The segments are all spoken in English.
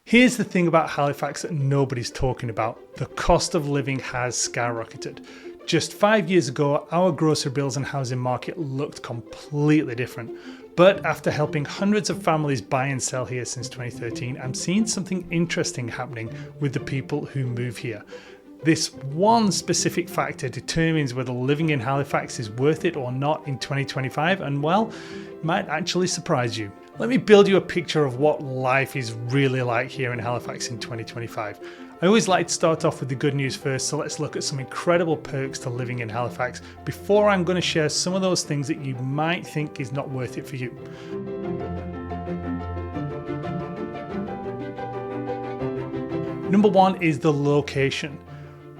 Here's the thing about Halifax that nobody's talking about. The cost of living has skyrocketed. Just 5 years ago, our grocery bills and housing market looked completely different. But after helping hundreds of families buy and sell here since 2013, I'm seeing something interesting happening with the people who move here. This one specific factor determines whether living in Halifax is worth it or not in 2025, and well, might actually surprise you. Let me build you a picture of what life is really like here in Halifax in 2025. I always like to start off with the good news first, so let's look at some incredible perks to living in Halifax before I'm going to share some of those things that you might think is not worth it for you. Number one is the location.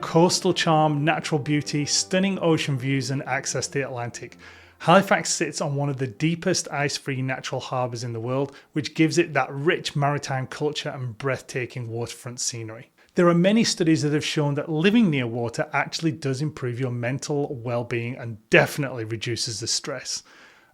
Coastal charm, natural beauty, stunning ocean views and access to the Atlantic. Halifax sits on one of the deepest ice-free natural harbours in the world, which gives it that rich maritime culture and breathtaking waterfront scenery. There are many studies that have shown that living near water actually does improve your mental well-being and definitely reduces the stress.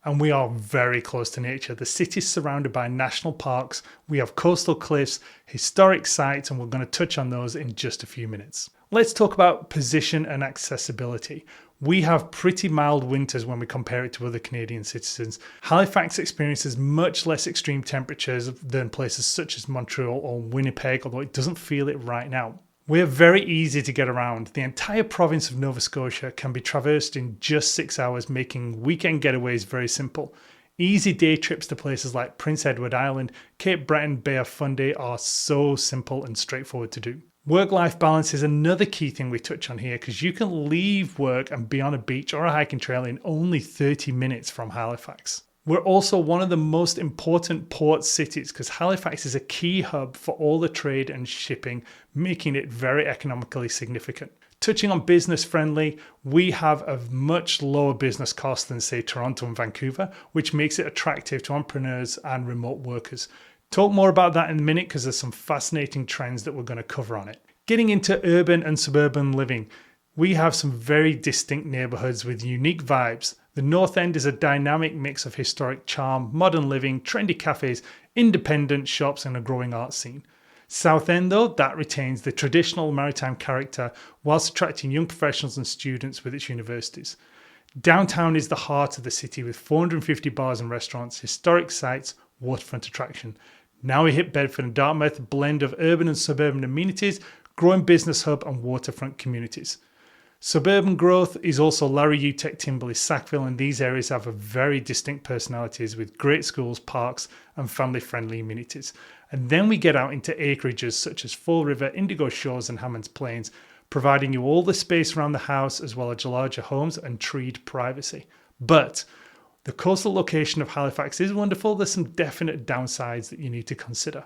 And we are very close to nature. The city is surrounded by national parks, we have coastal cliffs, historic sites, and we're going to touch on those in just a few minutes. Let's talk about position and accessibility. We have pretty mild winters when we compare it to other Canadian citizens. Halifax experiences much less extreme temperatures than places such as Montreal or Winnipeg, although it doesn't feel it right now. We're very easy to get around. The entire province of Nova Scotia can be traversed in just 6 hours, making weekend getaways very simple. Easy day trips to places like Prince Edward Island, Cape Breton, Bay of Fundy are so simple and straightforward to do. Work-life balance is another key thing we touch on here because you can leave work and be on a beach or a hiking trail in only 30 minutes from Halifax. We're also one of the most important port cities because Halifax is a key hub for all the trade and shipping, making it very economically significant. Touching on business friendly, we have a much lower business cost than say Toronto and Vancouver, which makes it attractive to entrepreneurs and remote workers. Talk more about that in a minute because there's some fascinating trends that we're going to cover on it. Getting into urban and suburban living, we have some very distinct neighbourhoods with unique vibes. The North End is a dynamic mix of historic charm, modern living, trendy cafes, independent shops and a growing art scene. South End though, that retains the traditional maritime character whilst attracting young professionals and students with its universities. Downtown is the heart of the city with 450 bars and restaurants, historic sites, waterfront attraction. Now we hit Bedford and Dartmouth, a blend of urban and suburban amenities, growing business hub and waterfront communities. Suburban growth is also Larry Utech, Timberley, Sackville, and these areas have a very distinct personalities with great schools, parks and family-friendly amenities. And then we get out into acreages such as Fall River, Indigo Shores and Hammonds Plains, providing you all the space around the house as well as larger homes and treed privacy. But the coastal location of Halifax is wonderful. There's some definite downsides that you need to consider.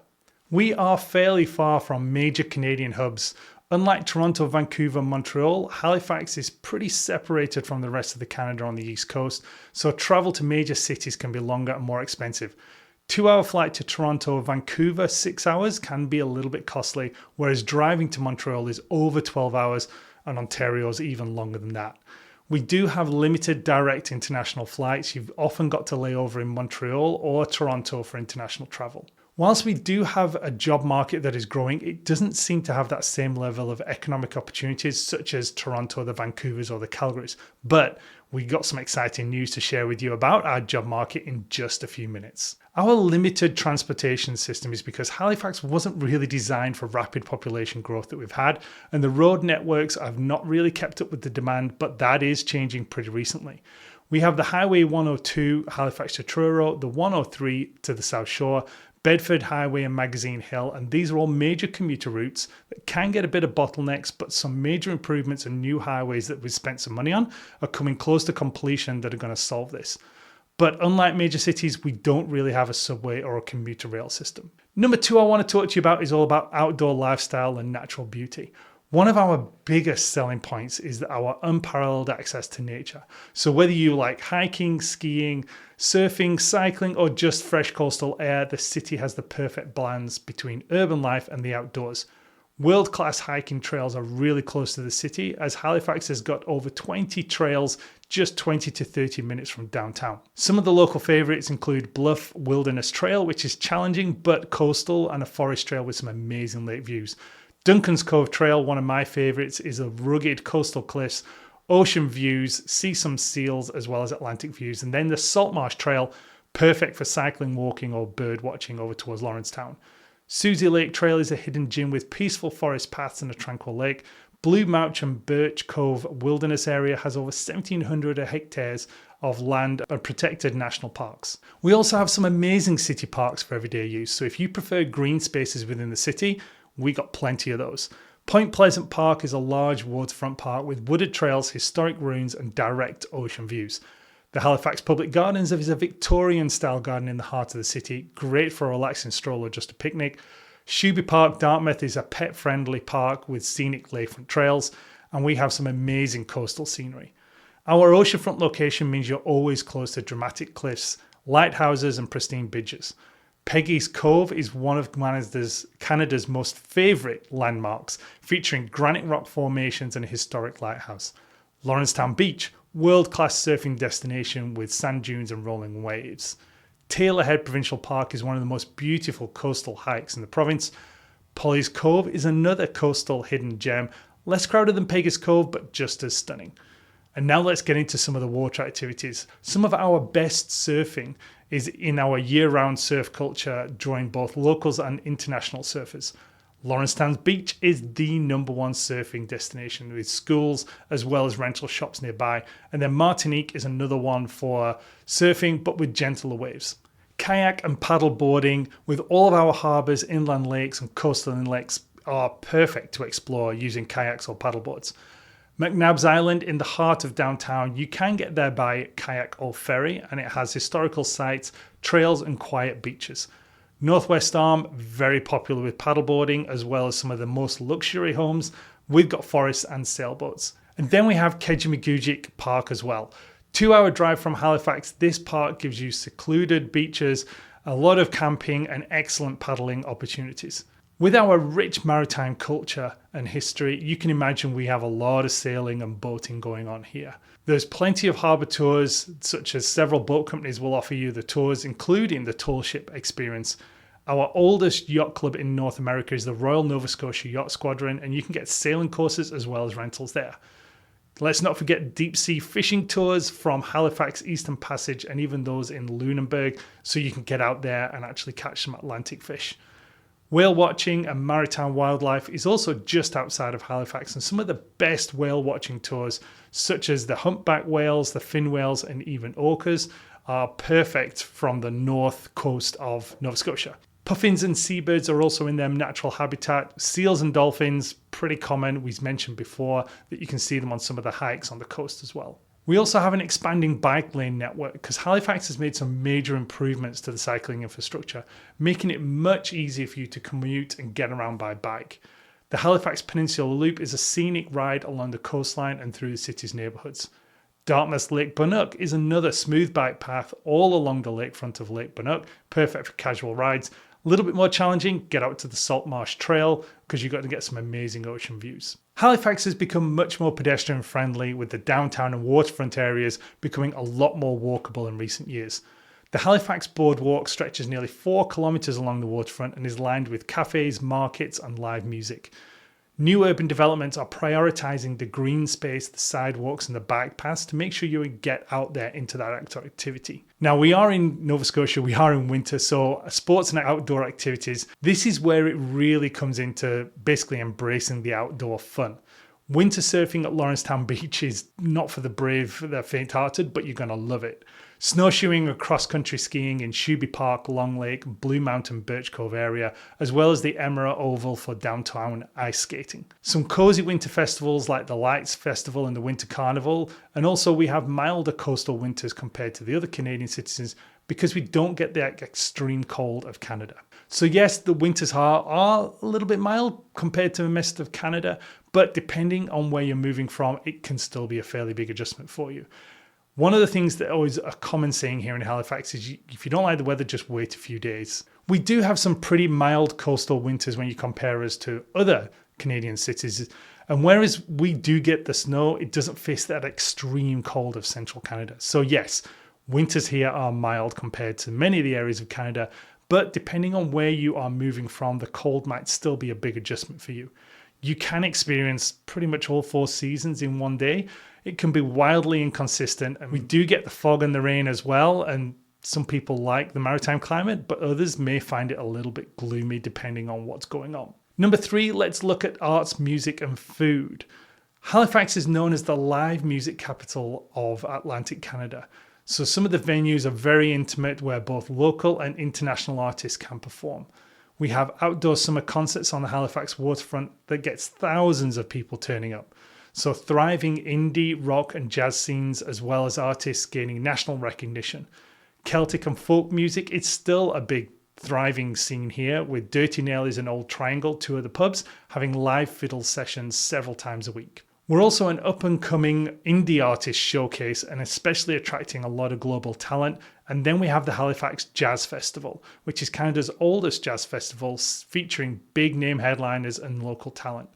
We are fairly far from major Canadian hubs. Unlike Toronto, Vancouver, Montreal, Halifax is pretty separated from the rest of the Canada on the east coast, so travel to major cities can be longer and more expensive. 2-hour flight to Toronto, Vancouver, 6 hours can be a little bit costly, whereas driving to Montreal is over 12 hours and Ontario is even longer than that. We do have limited direct international flights. You've often got to lay over in Montreal or Toronto for international travel. Whilst we do have a job market that is growing, it doesn't seem to have that same level of economic opportunities such as Toronto, the Vancouvers or the Calgarys. But we got some exciting news to share with you about our job market in just a few minutes. Our limited transportation system is because Halifax wasn't really designed for rapid population growth that we've had, and the road networks have not really kept up with the demand, but that is changing pretty recently. We have the Highway 102 Halifax to Truro, the 103 to the South Shore, Bedford Highway and Magazine Hill, and these are all major commuter routes that can get a bit of bottlenecks, but some major improvements and new highways that we've spent some money on are coming close to completion that are going to solve this. But unlike major cities, we don't really have a subway or a commuter rail system. Number two I want to talk to you about is all about outdoor lifestyle and natural beauty. One of our biggest selling points is our unparalleled access to nature. So whether you like hiking, skiing, surfing, cycling, or just fresh coastal air, the city has the perfect balance between urban life and the outdoors. World-class hiking trails are really close to the city, as Halifax has got over 20 trails just 20 to 30 minutes from downtown. Some of the local favourites include Bluff Wilderness Trail, which is challenging but coastal, and a forest trail with some amazing lake views. Duncan's Cove Trail, one of my favourites, is a rugged coastal cliffs, ocean views, see some seals as well as Atlantic views. And then the Saltmarsh Trail, perfect for cycling, walking or bird watching over towards Lawrencetown. Susie Lake Trail is a hidden gym with peaceful forest paths and a tranquil lake. Blue Mouch and Birch Cove Wilderness Area has over 1,700 hectares of land and protected national parks. We also have some amazing city parks for everyday use, so if you prefer green spaces within the city, we got plenty of those. Point Pleasant Park is a large waterfront park with wooded trails, historic ruins and direct ocean views. The Halifax Public Gardens is a Victorian-style garden in the heart of the city, great for a relaxing stroll or just a picnic. Shuby Park, Dartmouth is a pet-friendly park with scenic lakefront trails, and we have some amazing coastal scenery. Our oceanfront location means you're always close to dramatic cliffs, lighthouses and pristine beaches. Peggy's Cove is one of Canada's most favourite landmarks, featuring granite rock formations and a historic lighthouse. Lawrencetown Beach, world-class surfing destination with sand dunes and rolling waves. Taylor Head Provincial Park is one of the most beautiful coastal hikes in the province. Polly's Cove is another coastal hidden gem, less crowded than Peggy's Cove, but just as stunning. And now let's get into some of the water activities. Some of our best surfing is in our year-round surf culture, drawing both locals and international surfers. Lawrencetown Beach is the number one surfing destination with schools as well as rental shops nearby. And then Martinique is another one for surfing, but with gentler waves. Kayak and paddle boarding with all of our harbours, inland lakes and coastal lakes are perfect to explore using kayaks or paddleboards. McNabbs Island in the heart of downtown, you can get there by kayak or ferry, and it has historical sites, trails and quiet beaches. Northwest Arm, very popular with paddleboarding as well as some of the most luxury homes. We've got forests and sailboats. And then we have Kejimkujik Park as well. 2-hour drive from Halifax, this park gives you secluded beaches, a lot of camping and excellent paddling opportunities. With our rich maritime culture and history, you can imagine we have a lot of sailing and boating going on here. There's plenty of harbour tours, such as several boat companies will offer you the tours, including the tall ship experience. Our oldest yacht club in North America is the Royal Nova Scotia Yacht Squadron, and you can get sailing courses as well as rentals there. Let's not forget deep sea fishing tours from Halifax Eastern Passage and even those in Lunenburg, so you can get out there and actually catch some Atlantic fish. Whale watching and maritime wildlife is also just outside of Halifax, and some of the best whale watching tours, such as the humpback whales, the fin whales, and even orcas, are perfect from the north coast of Nova Scotia. Puffins and seabirds are also in their natural habitat. Seals and dolphins, pretty common. We've mentioned before that you can see them on some of the hikes on the coast as well. We also have an expanding bike lane network because Halifax has made some major improvements to the cycling infrastructure, making it much easier for you to commute and get around by bike. The Halifax Peninsula Loop is a scenic ride along the coastline and through the city's neighbourhoods. Dartmouth's Lake Bunnock is another smooth bike path all along the lakefront of Lake Bunnock, perfect for casual rides. A little bit more challenging, get out to the Saltmarsh Trail because you've got to get some amazing ocean views. Halifax has become much more pedestrian friendly, with the downtown and waterfront areas becoming a lot more walkable in recent years. The Halifax Boardwalk stretches nearly 4 kilometres along the waterfront and is lined with cafes, markets and live music. New urban developments are prioritising the green space, the sidewalks and the bike paths to make sure you get out there into that activity. Now we are in Nova Scotia, we are in winter, so sports and outdoor activities, this is where it really comes into basically embracing the outdoor fun. Winter surfing at Lawrencetown Beach is not for the brave, the faint-hearted, but you're going to love it. Snowshoeing or cross-country skiing in Shuby Park, Long Lake, Blue Mountain, Birch Cove area, as well as the Emerald Oval for downtown ice skating. Some cozy winter festivals like the Lights Festival and the Winter Carnival, and also we have milder coastal winters compared to the other Canadian cities because we don't get the extreme cold of Canada. So yes, the winters are a little bit mild compared to the rest of Canada, but depending on where you're moving from, it can still be a fairly big adjustment for you. One of the things that always a common saying here in Halifax is if you don't like the weather, just wait a few days. We do have some pretty mild coastal winters when you compare us to other Canadian cities. And whereas we do get the snow, it doesn't face that extreme cold of central Canada. So yes, winters here are mild compared to many of the areas of Canada, but depending on where you are moving from, the cold might still be a big adjustment for you. You can experience pretty much all 4 seasons in one day. It can be wildly inconsistent, and we do get the fog and the rain as well, and some people like the maritime climate, but others may find it a little bit gloomy depending on what's going on. Number 3, let's look at arts, music, and food. Halifax is known as the live music capital of Atlantic Canada. So some of the venues are very intimate where both local and international artists can perform. We have outdoor summer concerts on the Halifax waterfront that gets thousands of people turning up. So thriving indie, rock and jazz scenes, as well as artists gaining national recognition. Celtic and folk music, it's still a big thriving scene here, with Dirty Nailies and Old Triangle, 2 of the pubs, having live fiddle sessions several times a week. We're also an up-and-coming indie artist showcase and especially attracting a lot of global talent. And then we have the Halifax Jazz Festival, which is Canada's oldest jazz festival, featuring big name headliners and local talent.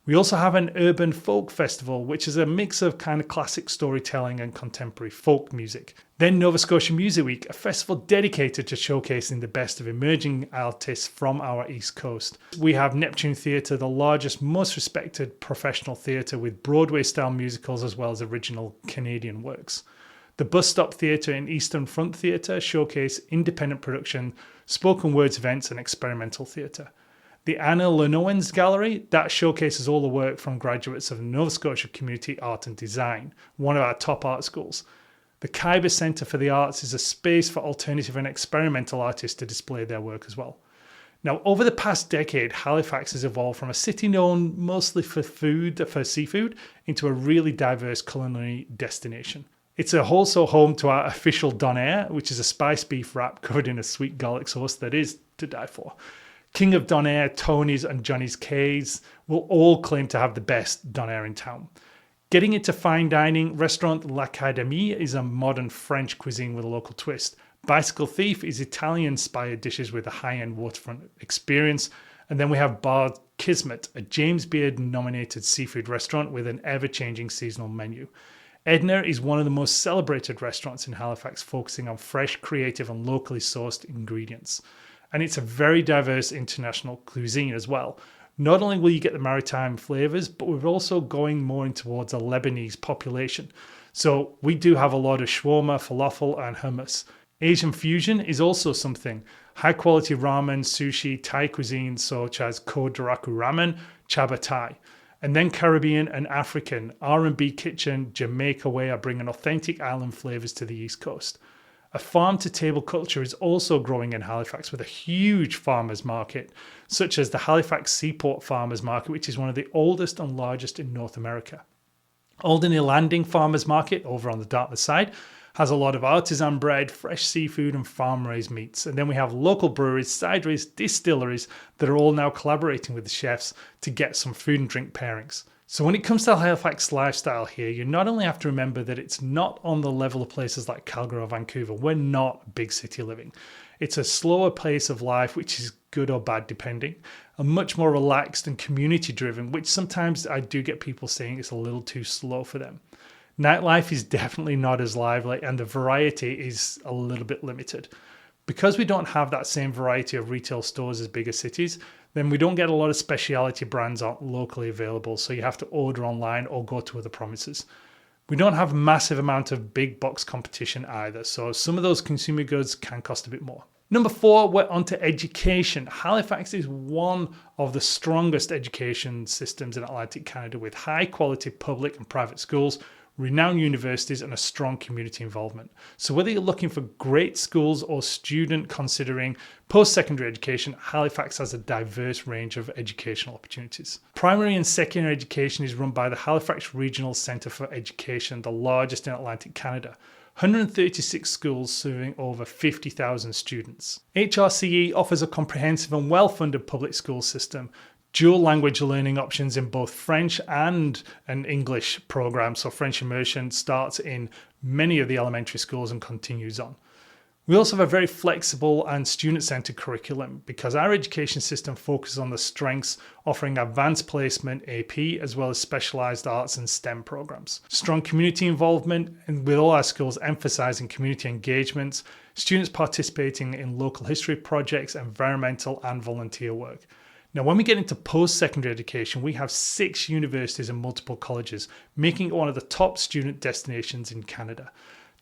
We also have an urban folk festival, which is a mix of kind of classic storytelling and contemporary folk music. Then Nova Scotia Music Week, a festival dedicated to showcasing the best of emerging artists from our East Coast. We have Neptune Theatre, the largest, most respected professional theatre with Broadway-style musicals as well as original Canadian works. The Bus Stop Theatre and Eastern Front Theatre showcase independent production, spoken words events and experimental theatre. The Anna Lenowens Gallery, that showcases all the work from graduates of the Nova Scotia Community Art and Design, one of our top art schools. The Khyber Centre for the Arts is a space for alternative and experimental artists to display their work as well. Now, over the past decade, Halifax has evolved from a city known mostly for seafood, into a really diverse culinary destination. It's also home to our official donair, which is a spiced beef wrap covered in a sweet garlic sauce that is to die for. King of Donair, Tony's and Johnny's K's will all claim to have the best donair in town. Getting into fine dining, restaurant L'Académie is a modern French cuisine with a local twist. Bicycle Thief is Italian-inspired dishes with a high-end waterfront experience. And then we have Bar Kismet, a James Beard-nominated seafood restaurant with an ever-changing seasonal menu. Edna is one of the most celebrated restaurants in Halifax, focusing on fresh, creative and locally sourced ingredients. And it's a very diverse international cuisine as well. Not only will you get the maritime flavors, but we're also going more in towards a Lebanese population. So we do have a lot of shawarma, falafel, and hummus. Asian fusion is also something. High quality ramen, sushi, Thai cuisine such as Kodaraku ramen, Chaba Thai. And then Caribbean and African, R&B kitchen, Jamaica way are bringing authentic island flavors to the East Coast. A farm-to-table culture is also growing in Halifax with a huge farmers market, such as the Halifax Seaport Farmers Market, which is one of the oldest and largest in North America. Alderney Landing Farmers Market, over on the Dartmouth side, has a lot of artisan bread, fresh seafood and farm-raised meats. And then we have local breweries, cideries, distilleries that are all now collaborating with the chefs to get some food and drink pairings. So when it comes to Halifax lifestyle here, you not only have to remember that it's not on the level of places like Calgary or Vancouver. We're not big city living. It's a slower pace of life, which is good or bad depending, and much more relaxed and community driven, which sometimes I do get people saying it's a little too slow for them. Nightlife is definitely not as lively and the variety is a little bit limited. Because we don't have that same variety of retail stores as bigger cities, then we don't get a lot of specialty brands locally available, so you have to order online or go to other provinces. We don't have a massive amount of big box competition either, so some of those consumer goods can cost a bit more. Number 4, we're onto education. Halifax is one of the strongest education systems in Atlantic Canada with high quality public and private schools, renowned universities and a strong community involvement. So whether you're looking for great schools or student considering post-secondary education, Halifax has a diverse range of educational opportunities. Primary and secondary education is run by the Halifax Regional Centre for Education, the largest in Atlantic Canada. 136 schools serving over 50,000 students. HRCE offers a comprehensive and well-funded public school system, dual language learning options in both French and an English program. So French immersion starts in many of the elementary schools and continues on. We also have a very flexible and student-centered curriculum because our education system focuses on the strengths, offering advanced placement, AP, as well as specialized arts and STEM programs. Strong community involvement, and with all our schools emphasizing community engagements, students participating in local history projects, environmental and volunteer work. Now, when we get into post-secondary education, we have 6 universities and multiple colleges, making it one of the top student destinations in Canada.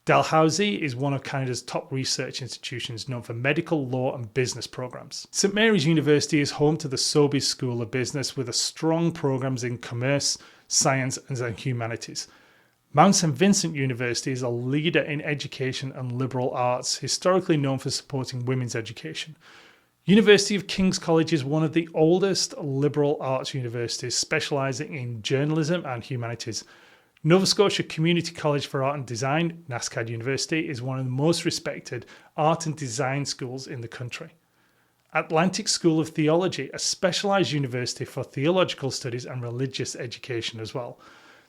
Dalhousie is one of Canada's top research institutions known for medical, law and business programs. St Mary's University is home to the Sobeys School of Business with strong programs in commerce, science and humanities. Mount St Vincent University is a leader in education and liberal arts, historically known for supporting women's education. University of King's College is one of the oldest liberal arts universities, specialising in journalism and humanities. Nova Scotia Community College for Art and Design, NSCAD University, is one of the most respected art and design schools in the country. Atlantic School of Theology, a specialised university for theological studies and religious education as well.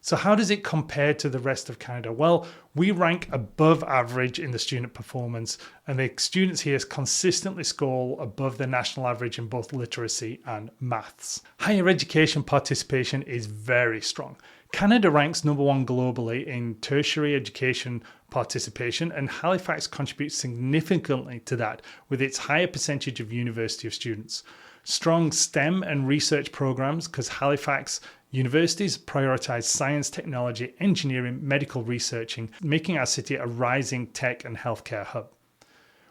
So how does it compare to the rest of Canada? Well, we rank above average in the student performance, and the students here consistently score above the national average in both literacy and maths. Higher education participation is very strong. Canada ranks number 1 globally in tertiary education participation, and Halifax contributes significantly to that with its higher percentage of university of students. Strong STEM and research programs, because Halifax universities prioritize science, technology, engineering, medical researching, making our city a rising tech and healthcare hub.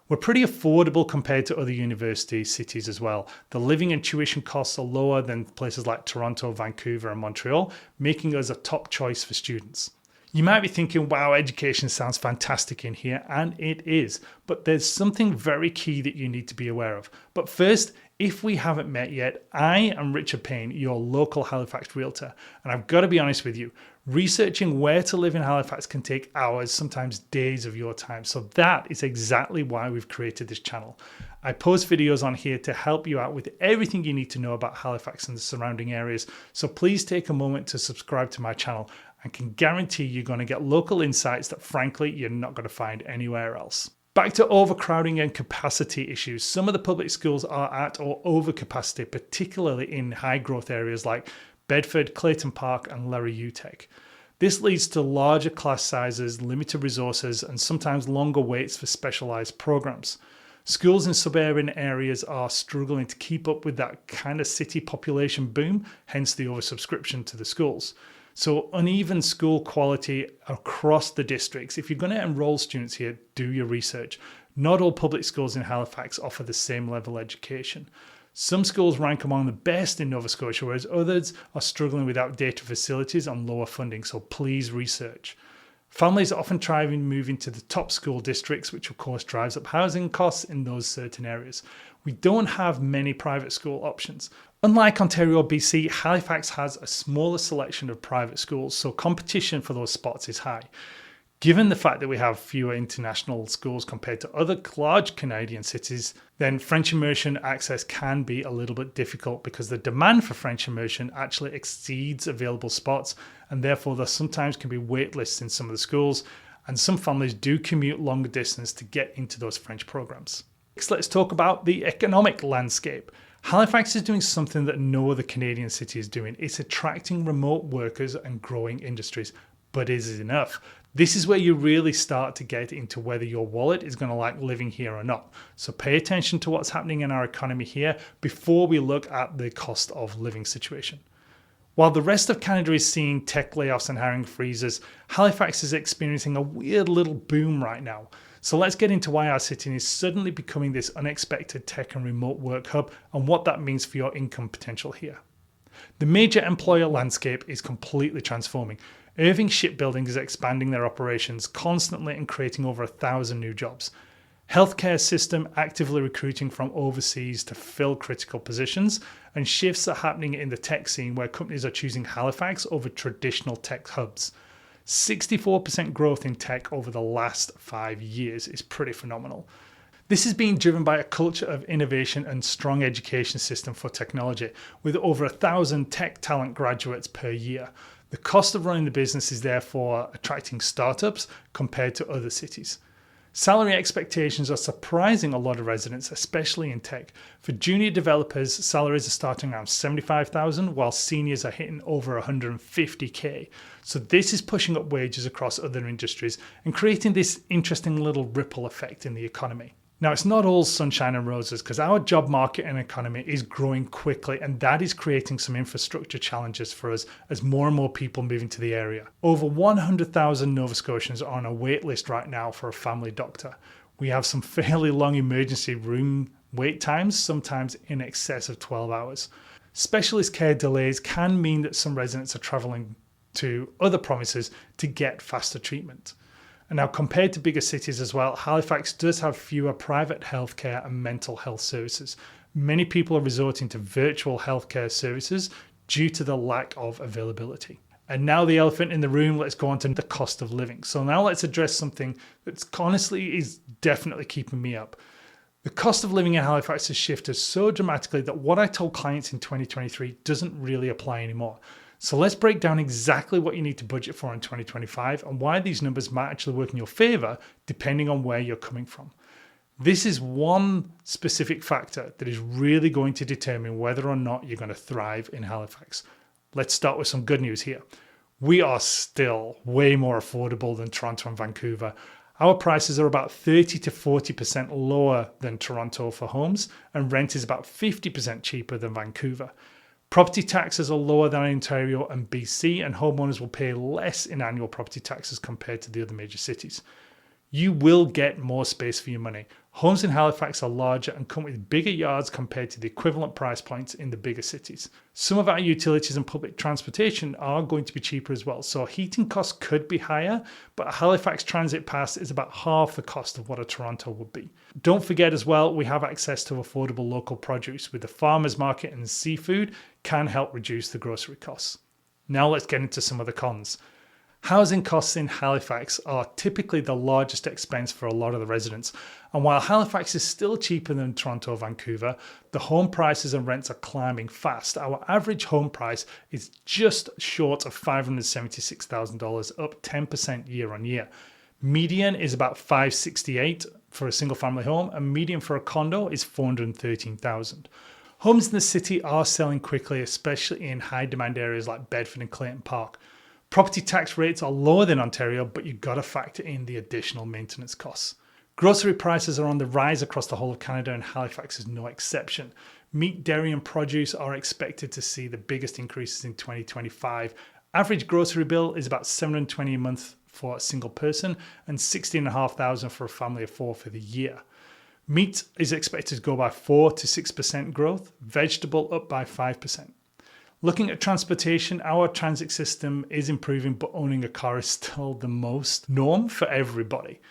We're pretty affordable compared to other university cities as well. The living and tuition costs are lower than places like Toronto, Vancouver and Montreal, making us a top choice for students. You might be thinking, wow, education sounds fantastic in here, and it is, but there's something very key that you need to be aware of. But first, if we haven't met yet, I am Richard Payne, your local Halifax realtor, and I've got to be honest with you, researching where to live in Halifax can take hours, sometimes days of your time. So that is exactly why we've created this channel. I post videos on here to help you out with everything you need to know about Halifax and the surrounding areas. So please take a moment to subscribe to my channel. I can guarantee you're going to get local insights that frankly you're not going to find anywhere else. Back to overcrowding and capacity issues. Some of the public schools are at or over capacity, particularly in high growth areas like Bedford, Clayton Park and Larry UTech. This leads to larger class sizes, limited resources and sometimes longer waits for specialised programs. Schools in suburban areas are struggling to keep up with that kind of city population boom, hence the oversubscription to the schools. So uneven school quality across the districts. If you're going to enroll students here, do your research. Not all public schools in Halifax offer the same level of education. Some schools rank among the best in Nova Scotia, whereas others are struggling with outdated facilities and lower funding, so please research. Families often try and move into the top school districts, which of course drives up housing costs in those certain areas. We don't have many private school options. Unlike Ontario or BC, Halifax has a smaller selection of private schools, so competition for those spots is high. Given the fact that we have fewer international schools compared to other large Canadian cities, then French immersion access can be a little bit difficult because the demand for French immersion actually exceeds available spots, and therefore there sometimes can be wait lists in some of the schools, and some families do commute longer distance to get into those French programs. Next, let's talk about the economic landscape. Halifax is doing something that no other Canadian city is doing. It's attracting remote workers and growing industries, but is it enough? This is where you really start to get into whether your wallet is going to like living here or not. So pay attention to what's happening in our economy here before we look at the cost of living situation. While the rest of Canada is seeing tech layoffs and hiring freezes, Halifax is experiencing a weird little boom right now. So let's get into why our city is suddenly becoming this unexpected tech and remote work hub and what that means for your income potential here. The major employer landscape is completely transforming. Irving Shipbuilding is expanding their operations constantly and creating over 1,000 new jobs. Healthcare system actively recruiting from overseas to fill critical positions, and shifts are happening in the tech scene where companies are choosing Halifax over traditional tech hubs. 64% growth in tech over the last 5 years is pretty phenomenal. This is being driven by a culture of innovation and strong education system for technology, with over 1,000 tech talent graduates per year. The cost of running the business is therefore attracting startups compared to other cities. Salary expectations are surprising a lot of residents, especially in tech. For junior developers, salaries are starting around $75,000, while seniors are hitting over $150K. So this is pushing up wages across other industries and creating this interesting little ripple effect in the economy. Now, it's not all sunshine and roses because our job market and economy is growing quickly, and that is creating some infrastructure challenges for us as more and more people move into the area. Over 100,000 Nova Scotians are on a wait list right now for a family doctor. We have some fairly long emergency room wait times, sometimes in excess of 12 hours. Specialist care delays can mean that some residents are travelling to other provinces to get faster treatment. And now, compared to bigger cities as well, Halifax does have fewer private healthcare and mental health services. Many people are resorting to virtual healthcare services due to the lack of availability. And now the elephant in the room, let's go on to the cost of living. So now let's address something that's honestly is definitely keeping me up. The cost of living in Halifax has shifted so dramatically that what I told clients in 2023 doesn't really apply anymore. So let's break down exactly what you need to budget for in 2025 and why these numbers might actually work in your favor depending on where you're coming from. This is one specific factor that is really going to determine whether or not you're going to thrive in Halifax. Let's start with some good news here. We are still way more affordable than Toronto and Vancouver. Our prices are about 30 to 40% lower than Toronto for homes, and rent is about 50% cheaper than Vancouver. Property taxes are lower than Ontario and BC, and homeowners will pay less in annual property taxes compared to the other major cities. You will get more space for your money. Homes in Halifax are larger and come with bigger yards compared to the equivalent price points in the bigger cities. Some of our utilities and public transportation are going to be cheaper as well, so heating costs could be higher, but a Halifax Transit Pass is about half the cost of what a Toronto would be. Don't forget as well, we have access to affordable local produce with the farmers market, and seafood can help reduce the grocery costs. Now let's get into some of the cons. Housing costs in Halifax are typically the largest expense for a lot of the residents. And while Halifax is still cheaper than Toronto or Vancouver, the home prices and rents are climbing fast. Our average home price is just short of $576,000, up 10% year on year. Median is about $568,000 for a single family home, and median for a condo is $413,000. Homes in the city are selling quickly, especially in high demand areas like Bedford and Clayton Park. Property tax rates are lower than Ontario, but you've got to factor in the additional maintenance costs. Grocery prices are on the rise across the whole of Canada, and Halifax is no exception. Meat, dairy and produce are expected to see the biggest increases in 2025. Average grocery bill is about $720 a month for a single person and $16,500 for a family of four for the year. Meat is expected to go by 4 to 6% growth, vegetable up by 5%. Looking at transportation, our transit system is improving, but owning a car is still the most norm for everybody.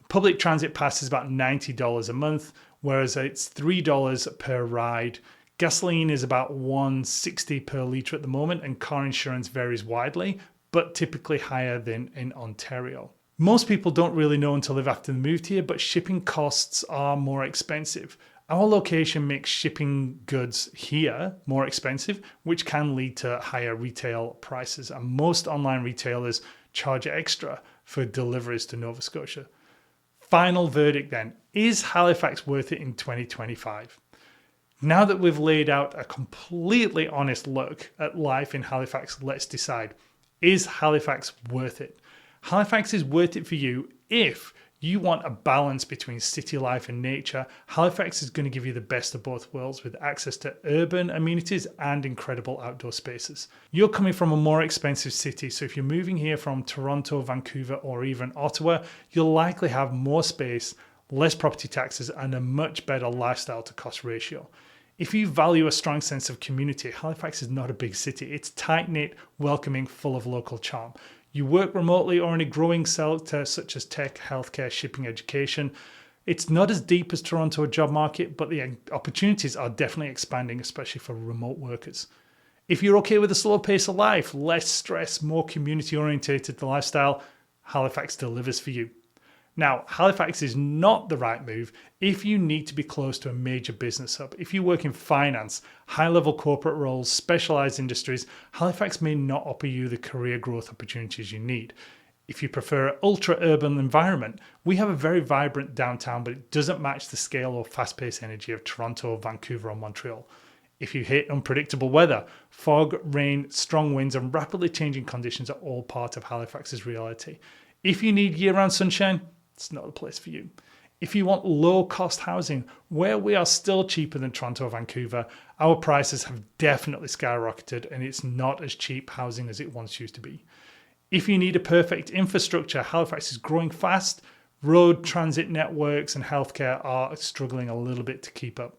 Public transit pass is about $90 a month, whereas it's $3 per ride. Gasoline is about $1.60 per litre at the moment, and car insurance varies widely, but typically higher than in Ontario. Most people don't really know until they've after moved here, but shipping costs are more expensive. Our location makes shipping goods here more expensive, which can lead to higher retail prices. And most online retailers charge extra for deliveries to Nova Scotia. Final verdict then, is Halifax worth it in 2025? Now that we've laid out a completely honest look at life in Halifax, let's decide, is Halifax worth it? Halifax is worth it for you if you want a balance between city life and nature. Halifax is going to give you the best of both worlds with access to urban amenities and incredible outdoor spaces. You're coming from a more expensive city, so if you're moving here from Toronto, Vancouver, or even Ottawa, you'll likely have more space, less property taxes, and a much better lifestyle to cost ratio. If you value a strong sense of community, Halifax is not a big city. It's tight-knit, welcoming, full of local charm. You work remotely or in a growing sector such as tech, healthcare, shipping, education. It's not as deep as Toronto job market, but the opportunities are definitely expanding, especially for remote workers. If you're okay with a slow pace of life, less stress, more community orientated lifestyle, Halifax delivers for you. Now, Halifax is not the right move if you need to be close to a major business hub. If you work in finance, high-level corporate roles, specialized industries, Halifax may not offer you the career growth opportunities you need. If you prefer an ultra-urban environment, we have a very vibrant downtown, but it doesn't match the scale or fast-paced energy of Toronto, Vancouver, or Montreal. If you hate unpredictable weather, fog, rain, strong winds, and rapidly changing conditions are all part of Halifax's reality. If you need year-round sunshine, it's not the place for you. If you want low-cost housing, where we are still cheaper than Toronto or Vancouver, our prices have definitely skyrocketed and it's not as cheap housing as it once used to be. If you need a perfect infrastructure, Halifax is growing fast. Road, transit networks, and healthcare are struggling a little bit to keep up.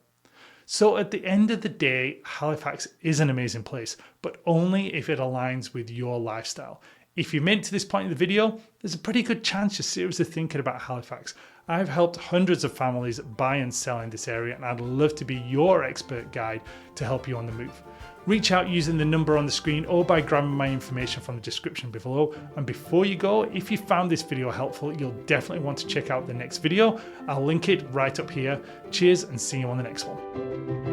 So at the end of the day, Halifax is an amazing place, but only if it aligns with your lifestyle. If you've made it to this point in the video, there's a pretty good chance you're seriously thinking about Halifax. I've helped hundreds of families buy and sell in this area, and I'd love to be your expert guide to help you on the move. Reach out using the number on the screen or by grabbing my information from the description below. And before you go, if you found this video helpful, you'll definitely want to check out the next video. I'll link it right up here. Cheers and see you on the next one.